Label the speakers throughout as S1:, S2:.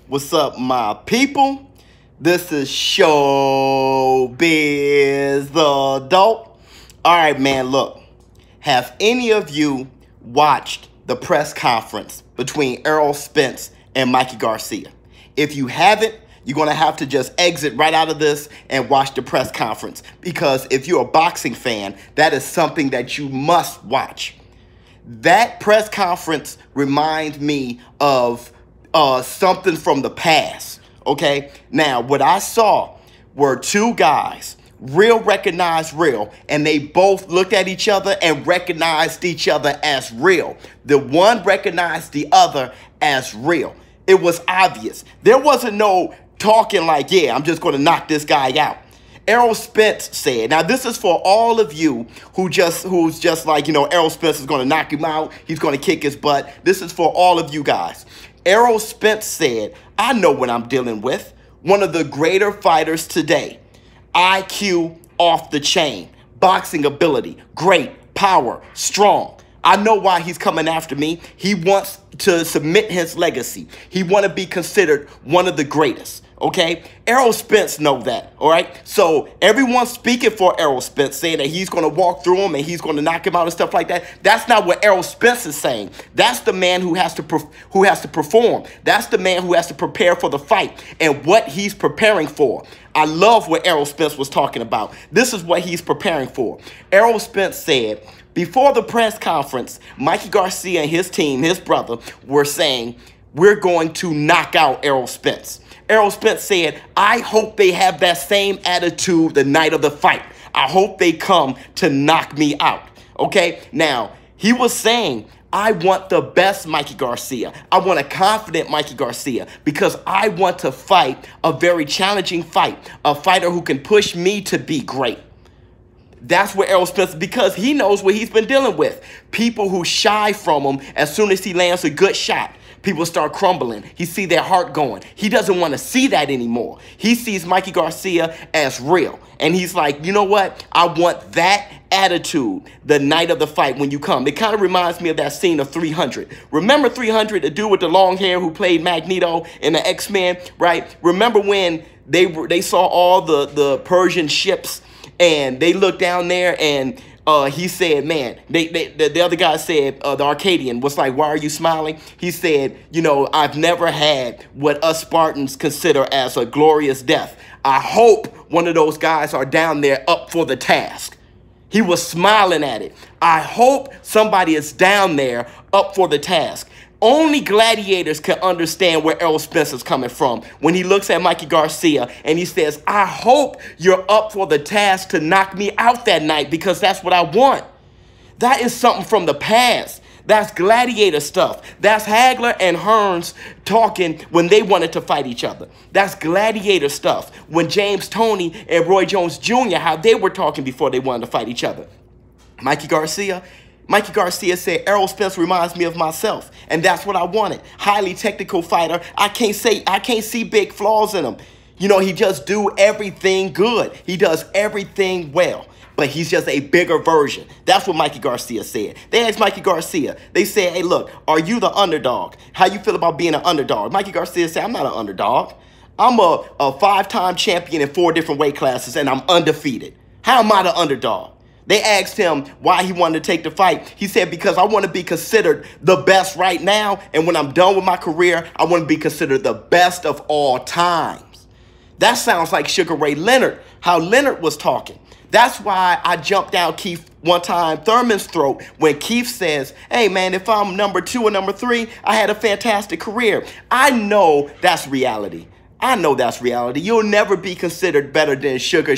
S1: What's up, my people? This is ShowBizz the Adult. All right, man, look. Have any of you watched the press conference between Errol, Spence, and Mikey Garcia? If you haven't, you're going to have to just exit right out of this and watch the press conference. Because if you're a boxing fan, that is something that you must watch. That press conference reminds me of something from the past, okay? Now, what I saw were two guys, real recognized real, and they both looked at each other and recognized each other as real. The one recognized the other as real. It was obvious. There wasn't no talking like, yeah, I'm just going to knock this guy out. Errol Spence said, now this is for all of you who's just like, you know, Errol Spence is going to knock him out. He's going to kick his butt. This is for all of you guys. Errol Spence said, I know what I'm dealing with. One of the greater fighters today. IQ off the chain. Boxing ability. Great. Power. Strong. I know why he's coming after me. He wants to submit his legacy. He want to be considered one of the greatest. Okay? Errol Spence know that. All right? So everyone's speaking for Errol Spence, saying that he's going to walk through him and he's going to knock him out and stuff like that. That's not what Errol Spence is saying. That's the man who has to perform. That's the man who has to prepare for the fight and what he's preparing for. I love what Errol Spence was talking about. This is what he's preparing for. Errol Spence said, before the press conference, Mikey Garcia and his team, his brother, were saying, we're going to knock out Errol Spence. Errol Spence said, I hope they have that same attitude the night of the fight. I hope they come to knock me out. Okay? Now, he was saying, I want the best Mikey Garcia. I want a confident Mikey Garcia because I want to fight a very challenging fight, a fighter who can push me to be great. That's where Errol Spence, because he knows what he's been dealing with. People who shy from him as soon as he lands a good shot. People start crumbling. He see their heart going. He doesn't want to see that anymore. He sees Mikey Garcia as real. And he's like, you know what? I want that attitude the night of the fight when you come. It kind of reminds me of that scene of 300. Remember 300, the dude with the long hair who played Magneto in the X-Men, right? Remember when they saw all the Persian ships and they looked down there and he said, man, the other guy said, the Arcadian was like, why are you smiling? He said, you know, I've never had what us Spartans consider as a glorious death. I hope one of those guys are down there up for the task. He was smiling at it. I hope somebody is down there up for the task. Only gladiators can understand where Errol Spence is coming from when he looks at Mikey Garcia and he says, I hope you're up for the task to knock me out that night because that's what I want. That is something from the past. That's gladiator stuff. That's Hagler and Hearns talking when they wanted to fight each other. That's gladiator stuff. When James Toney and Roy Jones Jr., how they were talking before they wanted to fight each other. Mikey Garcia said, Errol Spence reminds me of myself, and that's what I wanted. Highly technical fighter. I can't see big flaws in him. You know, he just do everything good. He does everything well, but he's just a bigger version. That's what Mikey Garcia said. They asked Mikey Garcia, they said, hey, look, are you the underdog? How you feel about being an underdog? Mikey Garcia said, I'm not an underdog. I'm a 5-time champion in 4 different weight classes, and I'm undefeated. How am I the underdog? They asked him why he wanted to take the fight. He said, because I want to be considered the best right now. And when I'm done with my career, I want to be considered the best of all times. That sounds like Sugar Ray Leonard, how Leonard was talking. That's why I jumped down Keith one time, Thurman's throat, when Keith says, hey, man, if I'm number 2 or number 3, I had a fantastic career. I know that's reality. I know that's reality. You'll never be considered better than Sugar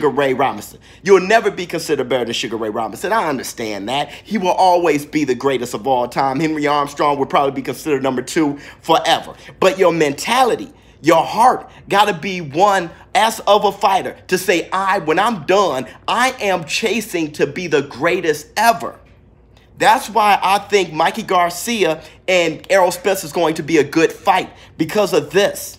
S1: Ray Robinson. You'll never be considered better than Sugar Ray Robinson. I understand that. He will always be the greatest of all time. Henry Armstrong would probably be considered number 2 forever. But your mentality, your heart got to be one as of a fighter to say, when I'm done, I am chasing to be the greatest ever. That's why I think Mikey Garcia and Errol Spence is going to be a good fight because of this.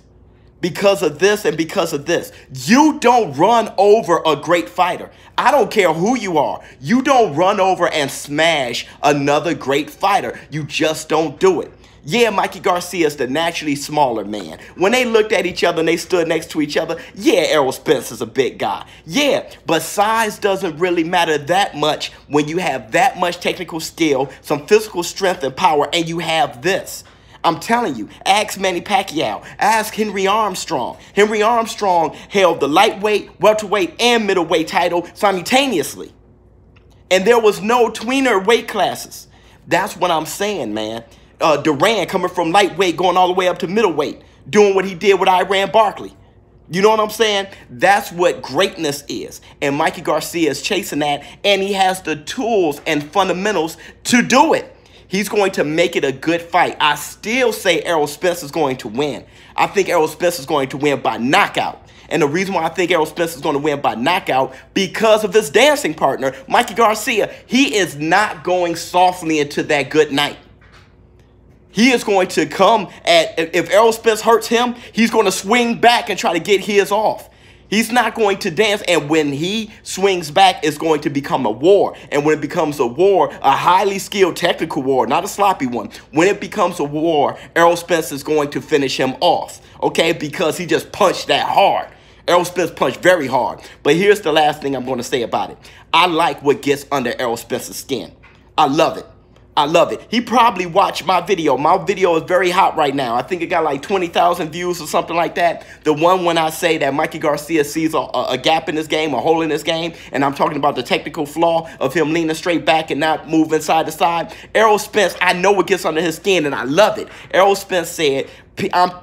S1: Because of this and because of this. You don't run over a great fighter. I don't care who you are. You don't run over and smash another great fighter. You just don't do it. Yeah, Mikey Garcia is the naturally smaller man. When they looked at each other and they stood next to each other, yeah, Errol Spence is a big guy. Yeah, but size doesn't really matter that much when you have that much technical skill, some physical strength and power, and you have this. I'm telling you, ask Manny Pacquiao, ask Henry Armstrong. Henry Armstrong held the lightweight, welterweight, and middleweight title simultaneously. And there was no tweener weight classes. That's what I'm saying, man. Duran coming from lightweight going all the way up to middleweight, doing what he did with Iran Barkley. You know what I'm saying? That's what greatness is. And Mikey Garcia is chasing that, and he has the tools and fundamentals to do it. He's going to make it a good fight. I still say Errol Spence is going to win. I think Errol Spence is going to win by knockout. And the reason why I think Errol Spence is going to win by knockout, because of his dancing partner, Mikey Garcia. He is not going softly into that good night. He is going to come if Errol Spence hurts him, he's going to swing back and try to get his off. He's not going to dance, and when he swings back, it's going to become a war. And when it becomes a war, a highly skilled technical war, not a sloppy one, when it becomes a war, Errol Spence is going to finish him off, okay, because he just punched that hard. Errol Spence punched very hard. But here's the last thing I'm going to say about it. I like what gets under Errol Spence's skin. I love it. I love it. He probably watched my video. My video is very hot right now. I think it got like 20,000 views or something like that. The one when I say that Mikey Garcia sees a gap in this game, a hole in this game, and I'm talking about the technical flaw of him leaning straight back and not moving side to side. Errol Spence, I know what gets under his skin, and I love it. Errol Spence said,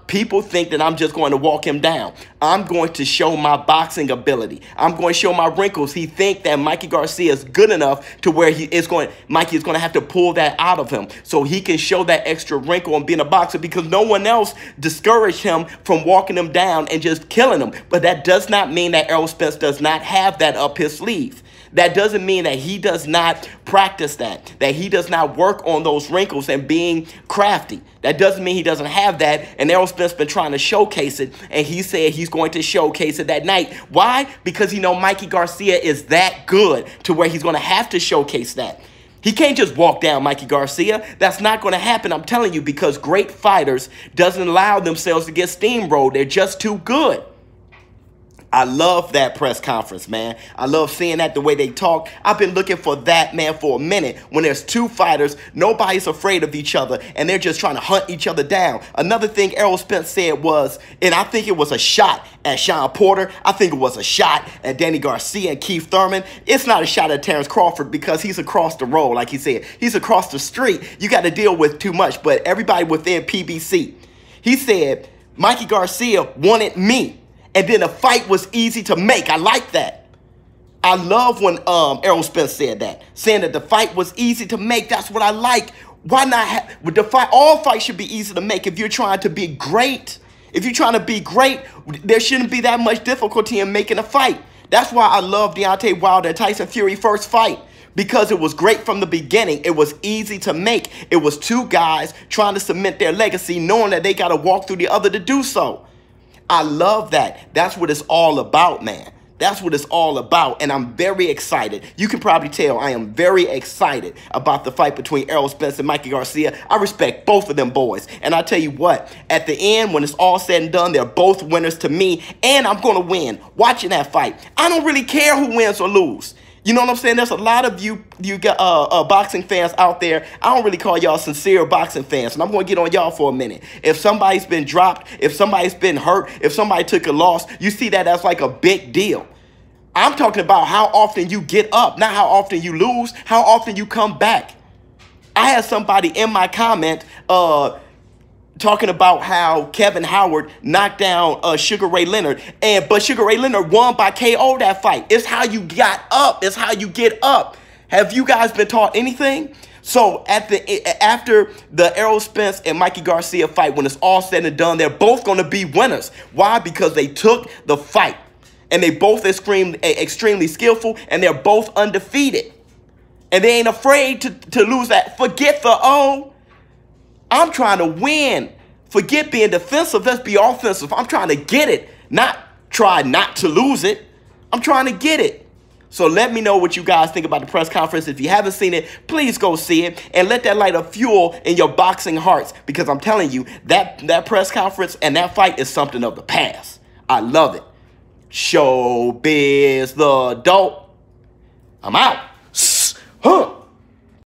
S1: people think that I'm just going to walk him down. I'm going to show my boxing ability. I'm going to show my wrinkles. He think that Mikey Garcia is good enough to where Mikey is going to have to pull that out of him so he can show that extra wrinkle and being a boxer, because no one else discouraged him from walking him down and just killing him. But that does not mean that Errol Spence does not have that up his sleeve. That doesn't mean that he does not practice that he does not work on those wrinkles and being crafty. That doesn't mean he doesn't have that, and Errol Spence been trying to showcase it, and he said he's going to showcase it that night. Why? Because he know Mikey Garcia is that good to where he's going to have to showcase that. He can't just walk down Mikey Garcia. That's not going to happen, I'm telling you, because great fighters doesn't allow themselves to get steamrolled. They're just too good. I love that press conference, man. I love seeing that, the way they talk. I've been looking for that, man, for a minute. When there's two fighters, nobody's afraid of each other, and they're just trying to hunt each other down. Another thing Errol Spence said was, and I think it was a shot at Sean Porter. I think it was a shot at Danny Garcia and Keith Thurman. It's not a shot at Terrence Crawford because he's across the road, like he said. He's across the street. You got to deal with too much, but everybody within PBC. He said, Mikey Garcia wanted me. And then the fight was easy to make. I like that. I love when Errol Spence said that, saying that the fight was easy to make. That's what I like. Why not have with the fight? All fights should be easy to make if you're trying to be great. If you're trying to be great, there shouldn't be that much difficulty in making a fight. That's why I love Deontay Wilder and Tyson Fury first fight, because it was great from the beginning. It was easy to make. It was two guys trying to cement their legacy, knowing that they got to walk through the other to do so. I love that. That's what it's all about, man. That's what it's all about, and I'm very excited. You can probably tell I am very excited about the fight between Errol Spence and Mikey Garcia. I respect both of them boys, and I tell you what, at the end, when it's all said and done, they're both winners to me, and I'm going to win watching that fight. I don't really care who wins or loses. You know what I'm saying? There's a lot of you got boxing fans out there. I don't really call y'all sincere boxing fans, and I'm going to get on y'all for a minute. If somebody's been dropped, if somebody's been hurt, if somebody took a loss, you see that as like a big deal. I'm talking about how often you get up, not how often you lose, how often you come back. I had somebody in my comment talking about how Kevin Howard knocked down Sugar Ray Leonard, but Sugar Ray Leonard won by KO that fight. It's how you got up. It's how you get up. Have you guys been taught anything? So after the Errol Spence and Mikey Garcia fight, when it's all said and done, they're both going to be winners. Why? Because they took the fight, and they both extremely skillful, and they're both undefeated, and they ain't afraid to lose that. Forget the O. I'm trying to win. Forget being defensive. Let's be offensive. I'm trying to get it, not try not to lose it. I'm trying to get it. So let me know what you guys think about the press conference. If you haven't seen it, please go see it and let that light a fuel in your boxing hearts, because I'm telling you, that press conference and that fight is something of the past. I love it. ShowBizz the adult. I'm out. Huh.